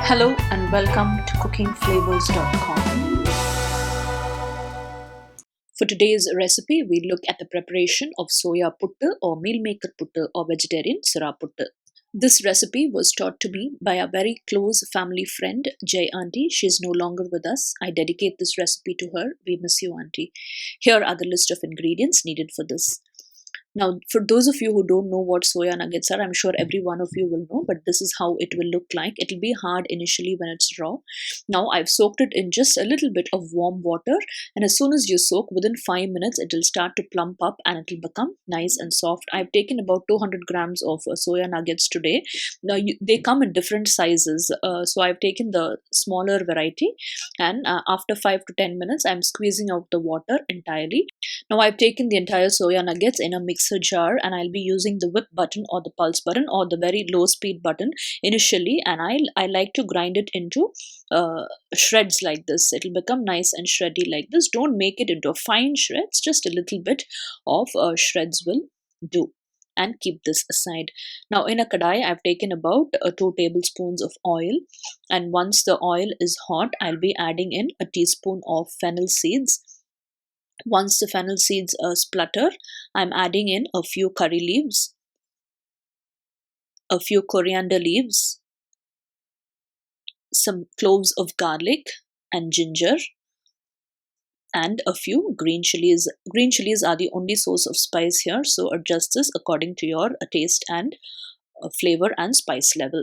Hello and welcome to cookingflavors.com. For today's recipe, we look at the preparation of Soya Puttu or mealmaker puttu or vegetarian Sura Puttu. This recipe was taught to me by a very close family friend, Jay Auntie. She is no longer with us. I dedicate this recipe to her. We miss you, Auntie. Here are the list of ingredients needed for this. Now, for those of you who don't know what soya nuggets are, I'm sure every one of you will know, but this is how it will look like. It will be hard initially when it's raw. Now, I've soaked it in just a little bit of warm water, and as soon as you soak, within 5 minutes, it will start to plump up and it will become nice and soft. I've taken about 200 grams of soya nuggets today. Now, they come in different sizes, so I've taken the smaller variety, and after 5 to 10 minutes, I'm squeezing out the water entirely. Now, I've taken the entire soya nuggets in a mixer jar, and I'll be using the whip button or the pulse button or the very low speed button initially, and I like to grind it into shreds like this. It'll become nice and shreddy like this. Don't make it into fine shreds, just a little bit of shreds will do. And keep this aside. Now in a kadai, I've taken about 2 tablespoons of oil, and once the oil is hot, I'll be adding in a teaspoon of fennel seeds. Once the fennel seeds splutter, I'm adding in a few curry leaves, a few coriander leaves, some cloves of garlic and ginger, and a few green chilies. Green chilies are the only source of spice here, so adjust this according to your taste and flavor and spice level.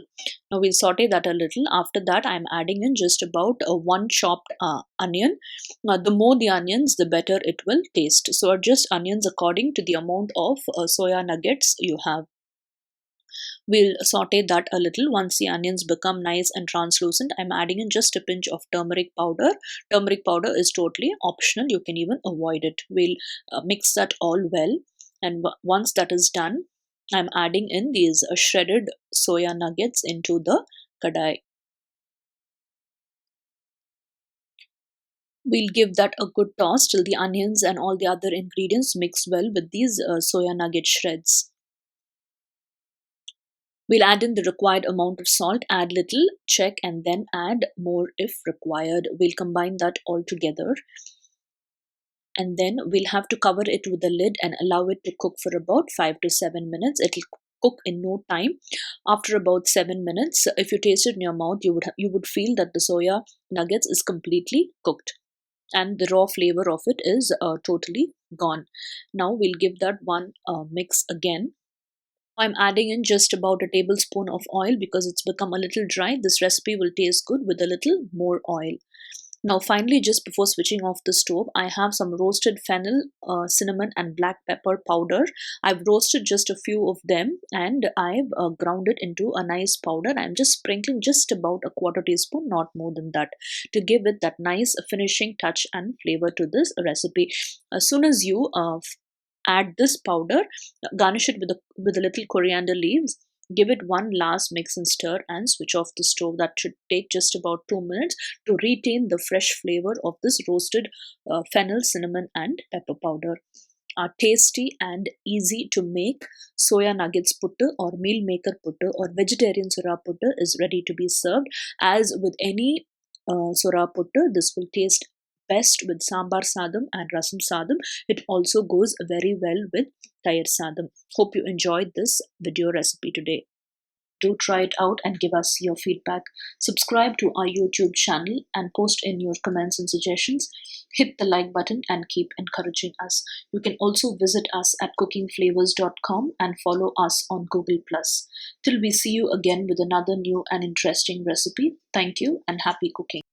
Now we'll saute that a little. After that, I'm adding in just about one chopped onion. Now the more the onions, the better it will taste. So adjust onions according to the amount of soya nuggets you have. We'll saute that a little. Once the onions become nice and translucent, I'm adding in just a pinch of turmeric powder. Turmeric powder is totally optional. You can even avoid it. We'll mix that all well. And once that is done, I'm adding in these shredded soya nuggets into the kadai. We'll give that a good toss till the onions and all the other ingredients mix well with these soya nugget shreds. We'll add in the required amount of salt, add little, check, and then add more if required. We'll combine that all together. And then we'll have to cover it with a lid and allow it to cook for about 5 to 7 minutes. It'll cook in no time. After about 7 minutes, if you taste it in your mouth, you would feel that the soya nuggets is completely cooked and the raw flavor of it is totally gone. Now we'll give that one mix again. I'm adding in just about a tablespoon of oil because it's become a little dry. This recipe will taste good with a little more oil. Now finally, just before switching off the stove, I have some roasted fennel, cinnamon and black pepper powder. I've roasted just a few of them and I've ground it into a nice powder. I'm just sprinkling just about a quarter teaspoon, not more than that, to give it that nice finishing touch and flavor to this recipe. As soon as you add this powder, garnish it with a little coriander leaves. Give it one last mix and stir and switch off the stove. That should take just about 2 minutes to retain the fresh flavor of this roasted fennel, cinnamon and pepper powder. Tasty and easy to make soya nuggets puttu or mealmaker puttu or vegetarian Sura Puttu is ready to be served. As with any Sura Puttu, this will taste best with sambar saadham and rasam saadham. It also goes very well with tayar saadham. Hope you enjoyed this video recipe today. Do try it out and give us your feedback. Subscribe to our YouTube channel and post in your comments and suggestions. Hit the like button and keep encouraging us. You can also visit us at cookingflavors.com and follow us on Google+. Till we see you again with another new and interesting recipe. Thank you and happy cooking.